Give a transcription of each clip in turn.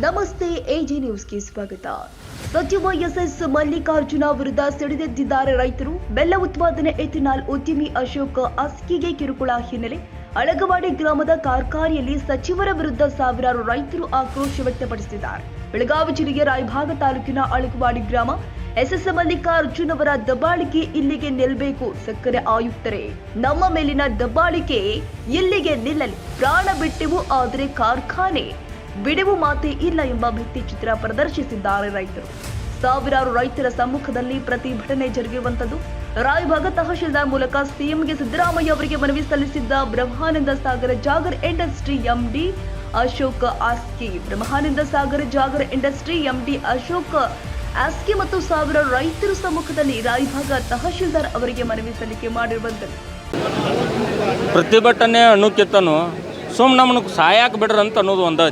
ನಮಸ್ತೆ ಎಜೆ ನ್ಯೂಸ್ಗೆ ಸ್ವಾಗತ. ಸಚಿವ ಎಸ್ಎಸ್ ಮಲ್ಲಿಕಾರ್ಜುನ ವಿರುದ್ಧ ಸಿಡಿದೆದ್ದಿದ್ದಾರೆ ರೈತರು. ಬೆಲ್ಲ ಉತ್ಪಾದನೆ ಎಥೆನಾಲ್ ಉದ್ಯಮಿ ಅಶೋಕ್ ಅಸ್ಕಿಗೆ ಕಿರುಕುಳ ಹಿನ್ನೆಲೆ ಅಳಗವಾಡಿ ಗ್ರಾಮದ ಕಾರ್ಖಾನೆಯಲ್ಲಿ ಸಚಿವರ ವಿರುದ್ಧ ಸಾವಿರಾರು ರೈತರು ಆಕ್ರೋಶ ವ್ಯಕ್ತಪಡಿಸಿದ್ದಾರೆ. ಬೆಳಗಾವಿ ಜಿಲ್ಲೆಯ ರಾಯಭಾಗ ತಾಲೂಕಿನ ಅಳಗವಾಡಿ ಗ್ರಾಮ ಎಸ್ಎಸ್ ಮಲ್ಲಿಕಾರ್ಜುನ್ ಅವರ ದಬ್ಬಾಳಿಕೆ ಇಲ್ಲಿಗೆ ನಿಲ್ಲಬೇಕು. ಸಕ್ಕರೆ ಆಯುಕ್ತರೇ, ನಮ್ಮ ಮೇಲಿನ ದಬ್ಬಾಳಿಕೆ ಇಲ್ಲಿಗೆ ನಿಲ್ಲಲಿ. ಪ್ರಾಣ ಬಿಟ್ಟೆವು, ಆದರೆ ಕಾರ್ಖಾನೆ ಬಿಡುವು ಮಾತೇ ಇಲ್ಲ ಎಂಬ ಭಿತ್ತಿ ಚಿತ್ರ ಪ್ರದರ್ಶಿಸಿದ್ದಾರೆ ರೈತರು. ಸಾವಿರಾರು ರೈತರ ಸಮ್ಮುಖದಲ್ಲಿ ಪ್ರತಿಭಟನೆ ಜರುಗಿರುವಂತದ್ದು. ರಾಯಭಾಗ ತಹಶೀಲ್ದಾರ್ ಮೂಲಕ ಸಿಎಂಗೆ ಸಿದ್ದರಾಮಯ್ಯ ಅವರಿಗೆ ಮನವಿ ಸಲ್ಲಿಸಿದ್ದ Brahmananda Sagar jaggery industry MD Ashok Aski. Brahmananda Sagar jaggery industry MD Ashok Aski ಮತ್ತು ಸಾವಿರಾರು ರೈತರ ಸಮ್ಮುಖದಲ್ಲಿ ರಾಯಭಾಗ ತಹಶೀಲ್ದಾರ್ ಅವರಿಗೆ ಮನವಿ ಸಲ್ಲಿಕೆ ಮಾಡಿರುವಂತದ್ದು. ಪ್ರತಿಭಟನೆ ಅನ್ನೋಕ್ಕಿಂತನೂ ನಮ್ಮನ್ನು ಸಾಯಕ್ಕೆ ಬಿಡ್ರಿ ಅಂತ ಅನ್ನೋದು ಒಂದು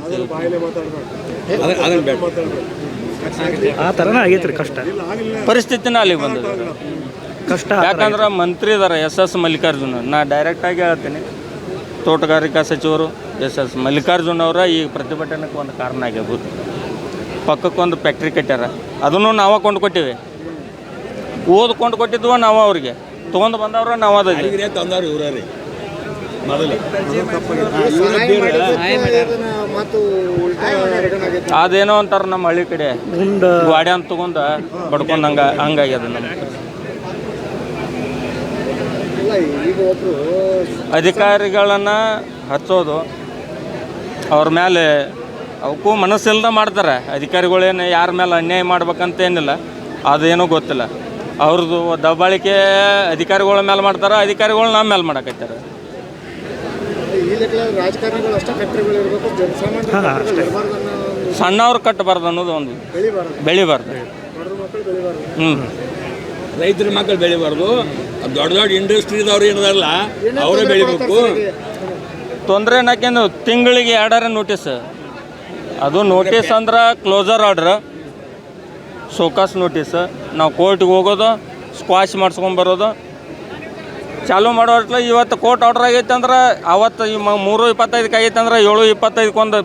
ಆ ಥರನೇ ಆಗೈತ್ರಿ. ಕಷ್ಟ ಪರಿಸ್ಥಿತಿನ ಅಲ್ಲಿಗೆ ಬಂದಿದೆ. ಕಷ್ಟ ಯಾಕಂದ್ರೆ ಮಂತ್ರಿ ಇದ್ದಾರೆ ಎಸ್ ಮಲ್ಲಿಕಾರ್ಜುನ್. ನಾ ಡೈರೆಕ್ಟಾಗಿ ಹೇಳ್ತೀನಿ, ತೋಟಗಾರಿಕಾ ಸಚಿವರು ಎಸ್ ಮಲ್ಲಿಕಾರ್ಜುನ್ ಅವರ ಈ ಪ್ರತಿಭಟನೆಗೆ ಒಂದು ಕಾರಣ ಆಗ್ಯಬೋದು. ಪಕ್ಕಕ್ಕೊಂದು ಫ್ಯಾಕ್ಟ್ರಿ ಕಟ್ಟ್ಯಾರ, ಅದನ್ನು ನಾವು ಕೊಂಡು ಕೊಟ್ಟಿವಿ. ಓದ್ಕೊಂಡು ಕೊಟ್ಟಿದ್ವ ನಾವು, ಅವ್ರಿಗೆ ತೊಗೊಂಡು ಬಂದವ್ರ ನಾವು ಅದೇನೋ ಅಂತಾರ ನಮ್ಮ ಹಳ್ಳಿ ಕಡೆ ಗಾಡಿ ಅಂತ ತಗೊಂಡ ಬಡ್ಕೊಂಡ್ ಹಂಗಾಗ್ಯದ. ನಮ್ಮ ಅಧಿಕಾರಿಗಳನ್ನ ಹಚ್ಚೋದು, ಅವ್ರ ಮೇಲೆ ಅವಕ್ಕೂ ಮನಸ್ಸಿಲ್ದ ಮಾಡ್ತಾರೆ. ಅಧಿಕಾರಿಗಳೇನು ಯಾರ ಮೇಲೆ ಅನ್ಯಾಯ ಮಾಡ್ಬೇಕಂತ ಏನಿಲ್ಲ, ಅದೇನೂ ಗೊತ್ತಿಲ್ಲ. ಅವ್ರದ್ದು ದಬ್ಬಾಳಿಕೆ ಅಧಿಕಾರಿಗಳ ಮೇಲೆ ಮಾಡ್ತಾರೆ, ಅಧಿಕಾರಿಗಳು ನಮ್ಮ ಮೇಲೆ ಮಾಡಕತ್ತಾರೆ. ಸಣ್ಣವ್ರು ಕಟ್ಟಬಾರ್ದು ಅನ್ನೋದು ಒಂದು, ಬೆಳಿಬಾರ್ದು. ರೈತರ ಮಕ್ಕಳು ಬೆಳಿಬಾರ್ದು. ದೊಡ್ಡ ದೊಡ್ಡ ಇಂಡಸ್ಟ್ರಿದವ್ರು ಏನದಲ್ಲ ಅವರೇ ಬೆಳಿಬೇಕು. ತೊಂದರೆ ನಾಕೇನು ತಿಂಗಳಿಗೆ 2 ನೋಟಿಸ್. ಅದು ನೋಟಿಸ್ ಅಂದ್ರೆ ಕ್ಲೋಸರ್ ಆರ್ಡ್ರ್, ಸೋಕಾಸ್ ನೋಟಿಸ್. ನಾವು ಕೋರ್ಟಿಗೆ ಹೋಗೋದು, ಸ್ಕ್ವಾಶ್ ಮಾಡಿಸ್ಕೊಂಬರೋದು, ಚಾಲೂ ಮಾಡೋಟ್ಲ. ಇವತ್ತು ಕೋರ್ಟ್ ಆರ್ಡ್ರ್ ಆಗೈತೆ ಅಂದ್ರೆ ಅವತ್ತು 3:25 ಆಗೈತೆ ಅಂದ್ರೆ 7:25 ಒಂದು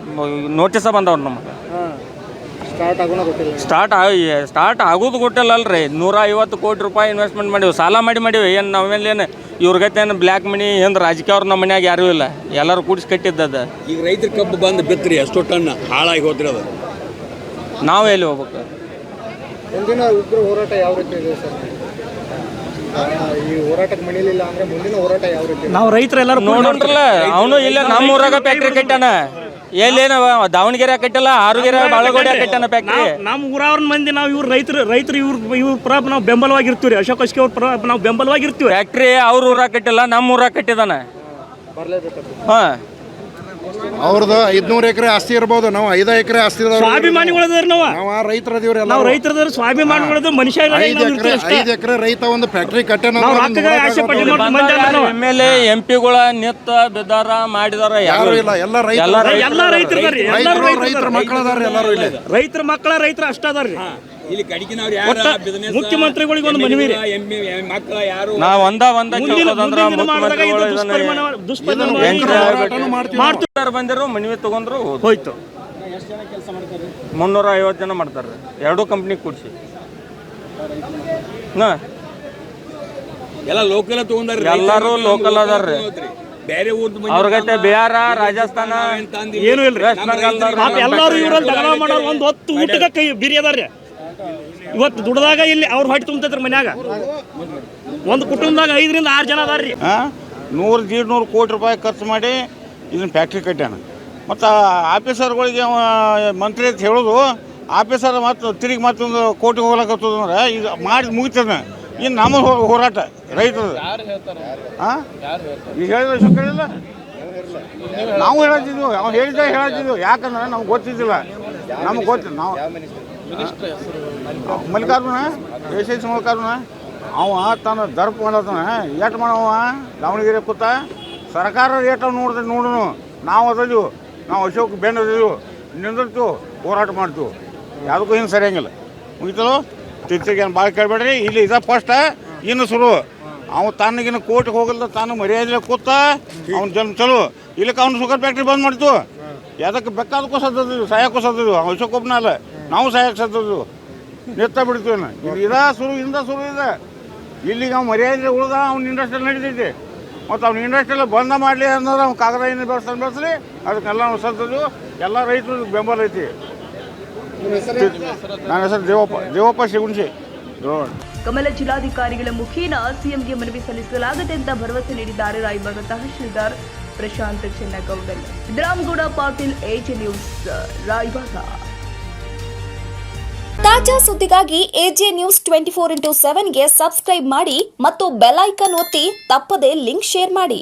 ನೋಟಿಸ ಬಂದವ್ರು. ನಮ್ಮ ಸ್ಟಾರ್ಟ್ ಆಗೋದು ಗೊತ್ತಿಲ್ಲ ಅಲ್ರಿ. 150 ಕೋಟಿ ರೂಪಾಯಿ ಇನ್ವೆಸ್ಟ್ಮೆಂಟ್ ಮಾಡೀವಿ, ಸಾಲ ಮಾಡಿವಿ. ಏನು ನಾವೇನು ಇವ್ರಿಗತ್ತೇನು ಬ್ಲ್ಯಾಕ್ ಮನಿ ಏನು ರಾಜಕೀಯ ಅವ್ರು ನಮ್ಮ ಮನ್ಯಾಗ ಯಾರೂ ಇಲ್ಲ, ಎಲ್ಲರೂ ಕೂಡಿಸಿ ಕಟ್ಟಿದ್ದದ. ಈಗ ರೈತರ ಕಬ್ಬು ಬಂದು ಬಿತ್ತರಿ, ಎಷ್ಟೋ ಟನ್ ಹಾಳಾಗಿ ಹೋದ್ರಿ. ಅದು ನಾವು ಎಲ್ಲಿ ಹೋಗ್ಬೇಕು? ಮುಂದಿನ ಉಗ್ರ ಹೋರಾಟ ಯಾವ ರೀತಿ ಇದೆ ಸರ್? ಈ ಹೋರಾಟಕ್ಕೆ ಮಣಿಲಿಲ್ಲ ಅಂದ್ರೆ ಮುಂದಿನ ಹೋರಾಟ ಯಾವ ರೀತಿ? ನಾವು ರೈತರೆಲ್ಲರೂ ನೋಡ್ರಲ್ಲ, ಅವನು ಇಲ್ಲ ನಮ್ಮ ಊರಾಗ ಫ್ಯಾಕ್ಟ್ರಿ ಕಟ್ಟಾನ. ಎಲ್ಲೇನ ದಾವಣಗೆರೆ ಕಟ್ಟಿಲ್ಲ, ಆರುಗೆರೆ ಬಾಳಗೋಡೆ ಕಟ್ಟಾನ ಫ್ಯಾಕ್ಟ್ರಿ. ನಮ್ಮ ಊರವ್ರ ಮಂದಿ ನಾವು ಇವ್ರು ರೈತರು ಇವ್ರ ಪರ ನಾವು ಬೆಂಬಲವಾಗಿರ್ತೀವಿ. ಅಶೋಕ್ ಅಸ್ಕಿ ಅವ್ರ ಪರ ನಾವು ಬೆಂಬಲವಾಗಿರ್ತೀವಿ. ಫ್ಯಾಕ್ಟ್ರಿ ಅವ್ರ ಊರಾಗ ಕಟ್ಟಿಲ್ಲ, ನಮ್ಮ ಊರಾಗ ಕಟ್ಟಿದಾನ. ಹಾಂ, ಅವ್ರದ್ದು 500 ಎಕರೆ ಆಸ್ತಿ ಇರ್ಬೋದು, ನಾವು 5 ಎಕರೆ ಆಸ್ತಿ ಸ್ವಾಭಿಮಾನಿಗಳದಾರ. ನಾವು ರೈತರದೀವ್ರಿ, ನಾವು ರೈತರದಾರ, ಸ್ವಾಭಿಮಾನಿಗಳದ ಮನುಷ್ಯ. 5 ಎಕರೆ ರೈತ ಒಂದು ಫ್ಯಾಕ್ಟ್ರಿ ಕಟ್ಟೆ ಎಮ್ಎಲ್ಎ ಎಂಪಿಗಳ ನಿತ್ತ ಬಿದ್ದಾರ ಮಾಡಿದಾರ ಯಾರು ಇಲ್ಲ. ಎಲ್ಲ ರೈತರ ಮಕ್ಕಳದಾರ, ಎಲ್ಲರೂ ಇಲ್ಲ. ರೈತರ ಮಕ್ಕಳ ರೈತರ ಅಷ್ಟ ಅದಾರ್ರಿ. ಇಲ್ಲಿ ಕಡಿಕಿನವ್ರು ಯಾರು ಮುಖ್ಯಮಂತ್ರಿಗಳಿಗೆ ಒಂದು ಮನವಿ ರೀ. ಮಕ್ಕಳ ಯಾರು ನಾವು ಒಂದ ಬಂದಿರೋ ಮನವಿ ತಗೊಂಡ್ರು ಹೋಯ್ತು. 350 ಜನ ಮಾಡ್ತಾರೆ, 2 ಕಂಪ್ನಿ ಕೂಡಿಸಿ. ಎಲ್ಲ ಲೋಕಲ್ ತಗೊಂಡ್ರಿ, ಎಲ್ಲರೂ ಲೋಕಲ್ ಅದಾರ್ರಿ. ಬೇರೆ ಊರ್ದು ಅವ್ರಿಗೈತೆ ಬಿಹಾರ, ರಾಜಸ್ಥಾನ ಏನು ಇಲ್ರಿ. ಎಲ್ಲರೂ ಇವ್ರಲ್ಲಿ ದಗನ ಮಾಡೋರು. ಒಂದು ಹೊತ್ತು ಊಟಕ್ಕೆ ಕೈ ಬಿರಿ ಅದಾರ್ರಿ. ಇವತ್ತು ದುಡ್ದಾಗ ಇಲ್ಲಿ ಅವ್ರು ಹೊಟ್ಟೆ ತುಂಬತೈತ್ರಿ. ಮನ್ಯಾಗ ಒಂದು ಕುಟುಂಬದಾಗ 5 ರಿಂದ 6 ಜನ ಅದಾರ್ರಿ. 100-150 ಕೋಟಿ ರೂಪಾಯಿ ಖರ್ಚು ಮಾಡಿ ಇದನ್ನ ಫ್ಯಾಕ್ಟ್ರಿ ಕಟ್ಟ್ಯಾನ. ಮತ್ತು ಆಫೀಸರ್ಗಳಿಗೆ ಮಂತ್ರಿ ಅಂತ ಹೇಳೋದು, ಆಫೀಸರ್ ಮತ್ತು ತಿರುಗಿ ಮತ್ತೊಂದು ಕೋಟಿ ಹೋಗ್ಲಕ್ಕತ್ತದಂದ್ರೆ ಈಗ ಮಾಡಿ ಮುಗಿತದ. ಇನ್ನು ನಮ್ಮ ಹೋರಾಟ ರೈತರು. ಹಾಂ, ಈಗ ಹೇಳಿದ್ರೆ ಶುಕ್ರಿಲ್ಲ, ನಾವು ಹೇಳತ್ತಿದ್ವಿ, ಅವ್ನು ಹೇಳಿದ್ದೆ ಹೇಳತ್ತಿದ್ವಿ. ಯಾಕಂದ್ರೆ ನಮ್ಗೆ ಗೊತ್ತಿದ್ದಿಲ್ಲ, ನಮ್ಗೆ ಗೊತ್ತಿಲ್ಲ. ನಾವು ಮಲ್ಲಿಕಾರ್ಜುನ ಎಸ್ ಮಲ್ಲಿಕಾರ್ಜುನ ಅವ ತನ್ನ ದರ್ಪ ಮಾಡತ್ತಾನ. ಏಟ್ ಮಾಡವ ದಾವಣಗೆರೆ ಕೂತ ಸರ್ಕಾರ ಏಟ ನೋಡೋನು. ನಾವು ಅದೀವಿ, ನಾವು ಅಶೋಕ್ ಬೆಂಡ್ ಅದೀವಿ, ನಿಂದಿರ್ತೀವಿ, ಹೋರಾಟ ಮಾಡ್ತೀವಿ. ಯಾವುದಕ್ಕೂ ಹಿಂಗೆ ಸರಿಯಂಗಿಲ್ಲ. ಮುಗಿತಲೋ ತಿರ್ಚಿಗೇನು ಭಾಳ ಕೇಳಬೇಡ್ರಿ. ಇಲ್ಲಿ ಇದ ಫಸ್ಟ್, ಇನ್ನು ಶುರು. ಅವ ತನಗಿನ ಕೋರ್ಟಿಗೆ ಹೋಗಲ್ದ ತಾನು ಮರ್ಯಾದೆ ಕೂತ ಅವ್ನ ಜನ್ಮ ಚಲೋ. ಇಲ್ಲಕ್ಕೆ ಅವ್ನು ಶುಗರ್ ಫ್ಯಾಕ್ಟ್ರಿ ಬಂದ್ ಮಾಡ್ತು. ಯಾವ್ದಕ್ಕೆ ಬೇಕಾದಕ್ಕೂ ಸತ್ತದ್ದು ಸಾಯಕ್ಕೂ ಸತ್ತದ್ದು ಅಶೋಕಪ್ಪನ ಅಲ್ಲ ನಾವು ಸಾಯಕ್ಕೆ ಸತ್ತದ್ದು ನೆತ್ತ ಬಿಡ್ತೀವಿ ಇಂದ ಶುರು ಇದೆ ಇಲ್ಲಿಗೆ ಅವ್ನು ಮರ್ಯಾದೆ ಉಳ್ದ ಅವ್ನ ಇಂಡಸ್ಟ್ರಿಯಲ್ಲಿ ನಡೀತೈತಿ ಮತ್ತು ಅವ್ನ ಇಂಡಸ್ಟ್ರಿಯಲ್ಲಿ ಬಂದ ಮಾಡಲಿ ಅನ್ನೋದು ಅವ್ನು ಕಾಗದ ಏನು ಬೆಳೆಸ್ಲಿ ಅದಕ್ಕೆಲ್ಲ ನಾವು ಸತ್ತದ್ದು ಎಲ್ಲ ರೈತರು ಬೆಂಬಲ ಐತಿ. ನನ್ನ ಹೆಸರು ದೇವಪ್ಪ ಶಿಗುಣಸಿ. ಕಮಲ ಜಿಲ್ಲಾಧಿಕಾರಿಗಳ ಮುಖೇನ ಸಿಎಂಗೆ ಮನವಿ ಸಲ್ಲಿಸಲಾಗುತ್ತೆ ಅಂತ ಭರವಸೆ ನೀಡಿದ್ದಾರೆ ರಾಯಬಾಗ ತಹಶೀಲ್ದಾರ್ ಪ್ರಶಾಂತ್ ಚೆನ್ನಗೌಡರ್. Siddaramagouda Patil, AJ news, Raybag. ತಾಜಾ ಸುದ್ದಿಗಾಗಿ ಎಜೆ ನ್ಯೂಸ್ 24x7ಗೆ ಸಬ್ಸ್ಕ್ರೈಬ್ ಮಾಡಿ ಮತ್ತು ಬೆಲ್ ಐಕಾನ್ ಒತ್ತಿ ತಪ್ಪದೇ ಲಿಂಕ್ ಶೇರ್ ಮಾಡಿ.